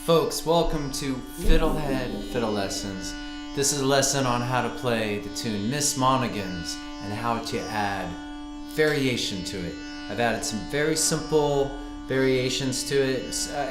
Folks, welcome to Fiddlehed Fiddle Lessons. This is a lesson on how to play the tune Miss Monaghan's and how to add variation to it. I've added some very simple variations to it.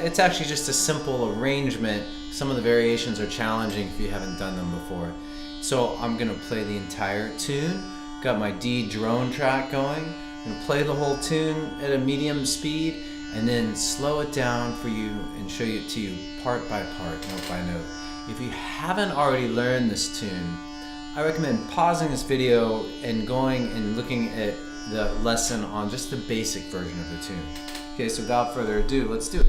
It's actually just a simple arrangement. Some of the variations are challenging if you haven't done them before. So I'm going to play the entire tune. Got my D drone track going. I'm going to play the whole tune at a medium speed and then slow it down for you and show it to you part by part, note by note. If you haven't already learned this tune, I recommend pausing this video and going and looking at the lesson on just the basic version of the tune. Okay, so without further ado, let's do it.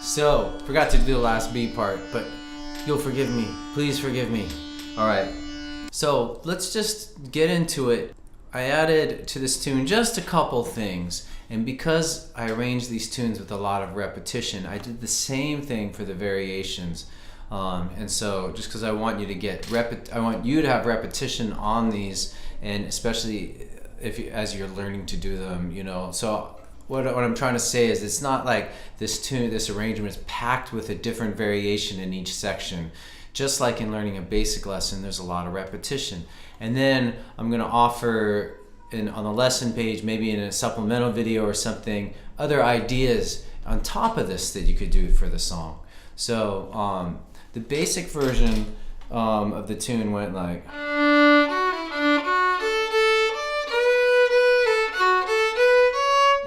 So, forgot to do the last B part, but you'll forgive me. Please forgive me. Alright, so let's just get into it. I added to this tune just a couple things, and because I arranged these tunes with a lot of repetition, I did the same thing for the variations. And so, just because I want you to get I want you to have repetition on these, and especially as you're learning to do them, you know. So what I'm trying to say is it's not like this arrangement is packed with a different variation in each section. Just like in learning a basic lesson, there's a lot of repetition. And then I'm going to offer on the lesson page, maybe in a supplemental video or something, other ideas on top of this that you could do for the song. So the basic version of the tune went like...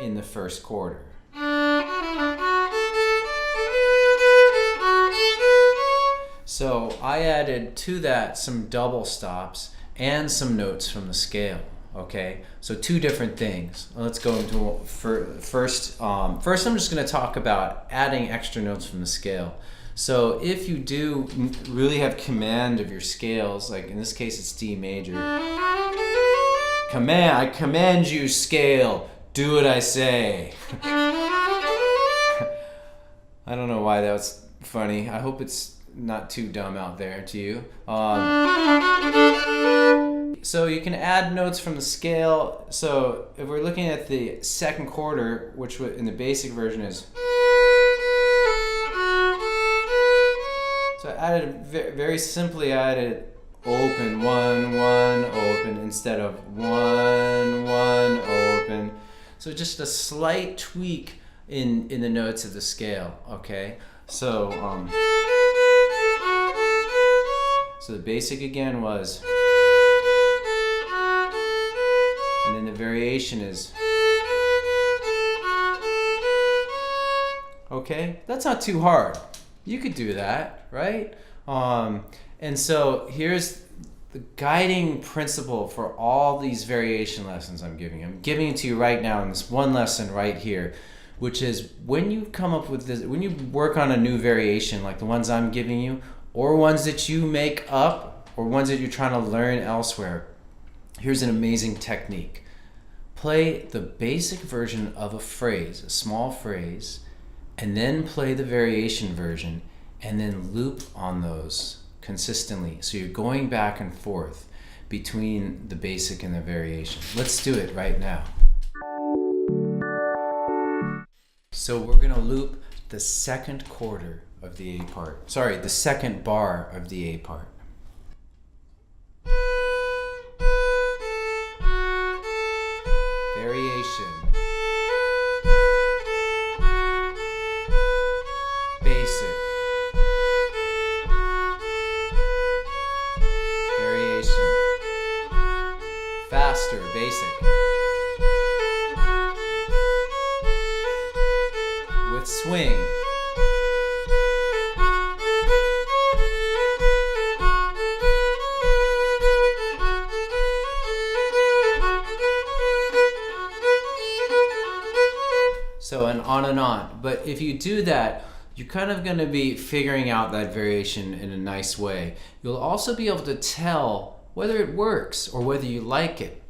in the first quarter. So I added to that some double stops and some notes from the scale. Okay, so two different things. Let's go into first. First, I'm just going to talk about adding extra notes from the scale. So if you do really have command of your scales, like in this case it's D major. I command you, scale. Do what I say. I don't know why that was funny. I hope it's not too dumb out there to you. So you can add notes from the scale. So if we're looking at the second quarter, which in the basic version is... So I added, very simply I added open, 1, 1, open, instead of 1, 1, open. So just a slight tweak in the notes of the scale, okay? So, so the basic again was, and then the variation is, okay? That's not too hard. You could do that, right? And so here's the guiding principle for all these variation lessons I'm giving you. I'm giving it to you right now in this one lesson right here, which is when you come up with this, when you work on a new variation like the ones I'm giving you, or ones that you make up, or ones that you're trying to learn elsewhere, here's an amazing technique. Play the basic version of a phrase, a small phrase, and then play the variation version, and then loop on those consistently. So you're going back and forth between the basic and the variation. Let's do it right now. So we're going to loop the second quarter of the A part. Sorry, the second bar of the A part. Variation. Basic. Faster, basic. With swing. on and on. But if you do that, you're kind of going to be figuring out that variation in a nice way. You'll also be able to tell whether it works or whether you like it.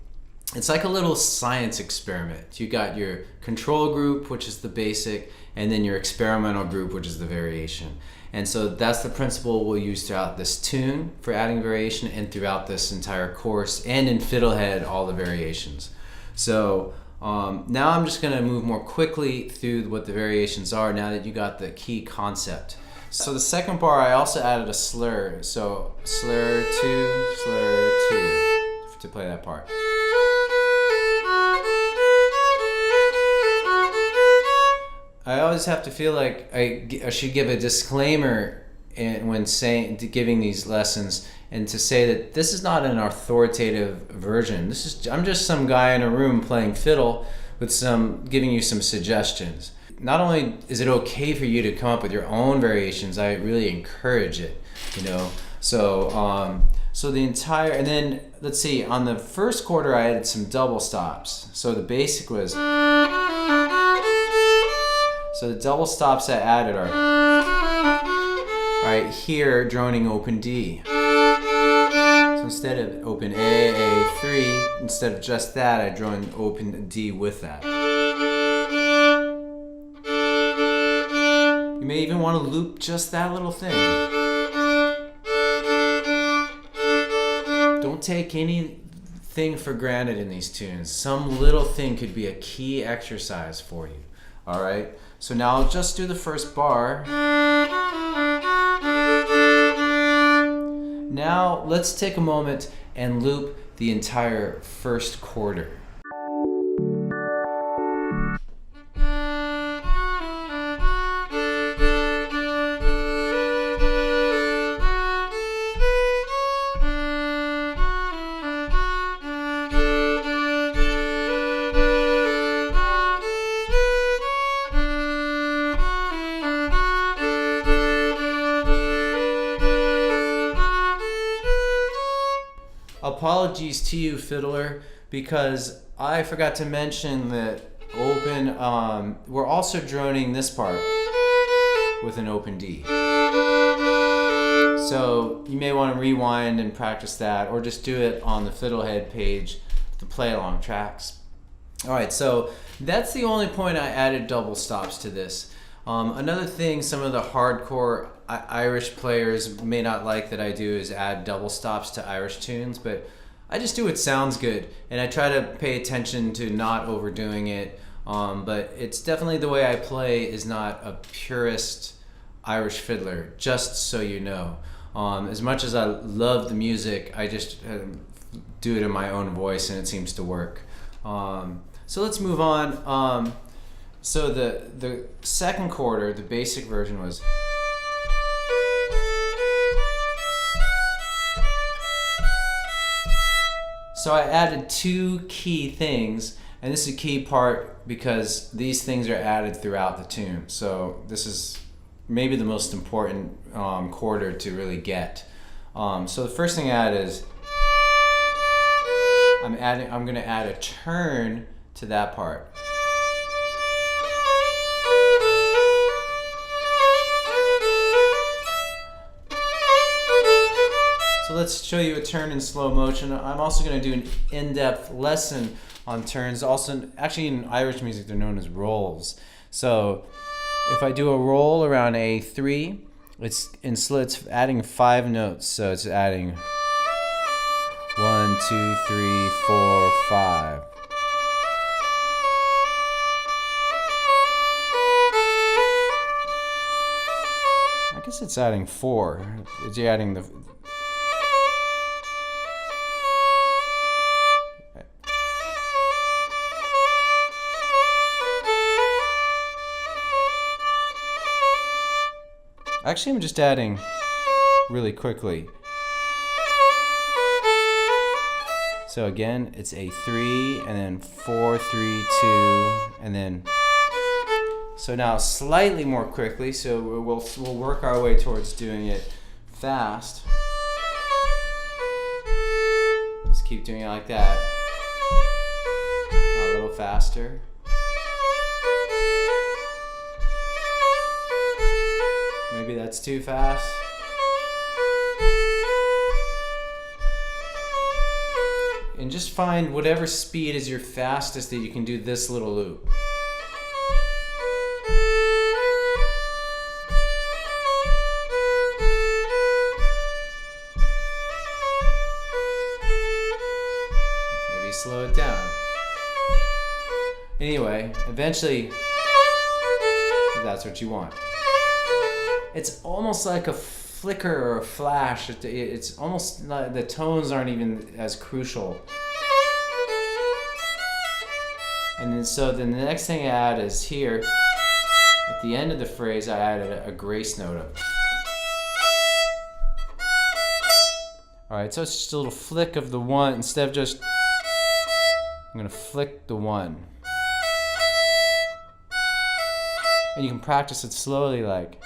It's like a little science experiment. You got your control group, which is the basic, and then your experimental group, which is the variation. And so that's the principle we'll use throughout this tune for adding variation, and throughout this entire course, and in Fiddlehed, all the variations. So now I'm just going to move more quickly through what the variations are now that you got the key concept. So the second bar, I also added a slur. So slur 2 to play that part. I always have to feel like I should give a disclaimer when giving these lessons, and to say that this is not an authoritative version. I'm just some guy in a room playing fiddle with giving you some suggestions. Not only is it okay for you to come up with your own variations, I really encourage it. So the entire, and then let's see, on the first quarter I added some double stops. So the basic was, so the double stops I added are, right here, droning open D. So instead of open A3, instead of just that, I drone open D with that. You may even want to loop just that little thing. Don't take anything for granted in these tunes. Some little thing could be a key exercise for you. All right? So now I'll just do the first bar. Now let's take a moment and loop the entire first quarter. Apologies to you, fiddler, because I forgot to mention that open, we're also droning this part with an open D. So you may want to rewind and practice that, or just do it on the Fiddlehed page, the play along tracks. Alright, so that's the only point I added double stops to this. Another thing some of the hardcore Irish players may not like that I do is add double stops to Irish tunes, but I just do what sounds good, and I try to pay attention to not overdoing it. But it's definitely the way I play is not a purist Irish fiddler, just so you know. As much as I love the music, I just do it in my own voice, and it seems to work. So let's move on. So the second quarter, the basic version was. So I added two key things, and this is a key part because these things are added throughout the tune. So this is maybe the most important quarter to really get. So the first thing I add is I'm going to add a turn to that part. So let's show you a turn in slow motion. I'm also going to do an in-depth lesson on turns. Also, actually in Irish music they're known as rolls. So if I do a roll around A3, it's adding 5 notes. So it's adding 1, 2, 3, 4, 5. I guess it's adding 4. It's adding the. Actually, I'm just adding really quickly. So again, it's A3, and then 4, 3, 2, and then. So now slightly more quickly, so we'll work our way towards doing it fast. Let's keep doing it like that. A little faster. That's too fast. And just find whatever speed is your fastest that you can do this little loop. Maybe slow it down. Anyway, eventually, that's what you want. It's almost like a flicker or a flash. It's almost like the tones aren't even as crucial. And then then the next thing I add is here, at the end of the phrase, I added a grace note up. Alright, so it's just a little flick of the one, instead of just, I'm gonna flick the one. And you can practice it slowly, like.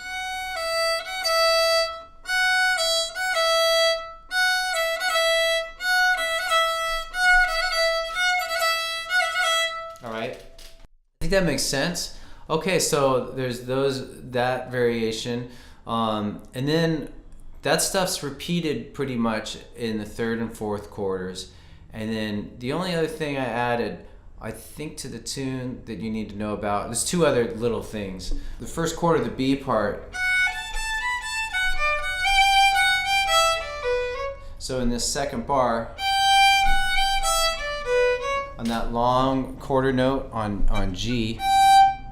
Alright, I think that makes sense. Okay, so there's that variation, and then that stuff's repeated pretty much in the third and fourth quarters. And then the only other thing I added, I think, to the tune that you need to know about, there's two other little things. The first quarter, the B part. So in this second bar, on that long quarter note on G,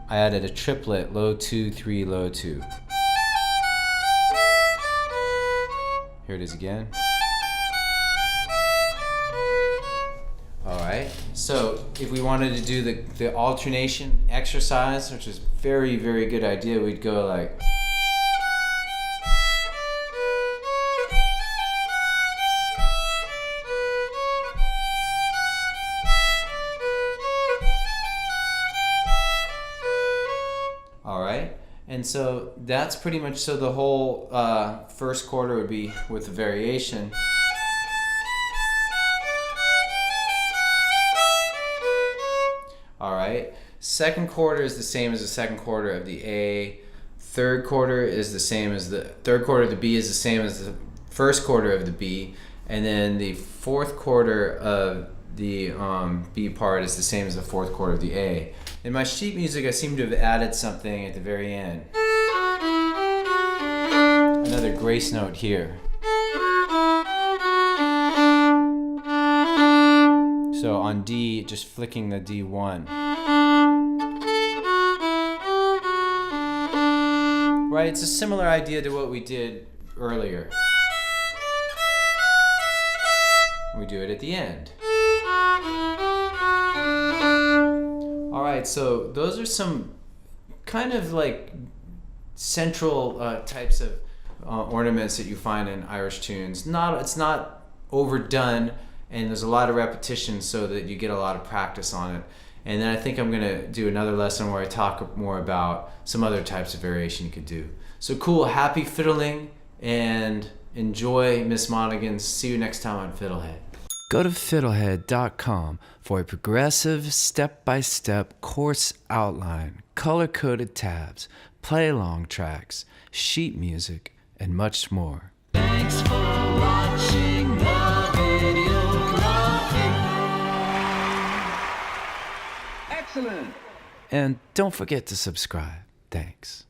I added a triplet, low 2, 3, low 2. Here it is again. Alright, so if we wanted to do the alternation exercise, which is very, very good idea, we'd go like. Alright, and so that's pretty much, so the whole first quarter would be with the variation. Alright, second quarter is the same as the second quarter of the A. Third quarter is the same as the third quarter of the B is the same as the first quarter of the B. And then the fourth quarter of the B part is the same as the fourth quarter of the A. In my sheet music, I seem to have added something at the very end. Another grace note here. So on D, just flicking the D1. Right, it's a similar idea to what we did earlier. We do it at the end. Alright, so those are some kind of like central types of ornaments that you find in Irish tunes. It's not overdone, and there's a lot of repetition so that you get a lot of practice on it. And then I think I'm going to do another lesson where I talk more about some other types of variation you could do. So cool, happy fiddling, and enjoy Miss Monaghan. See you next time on Fiddlehed. Go to fiddlehed.com for a progressive, step-by-step course outline, color-coded tabs, play-along tracks, sheet music, and much more. Thanks for watching the video. Excellent! And don't forget to subscribe. Thanks.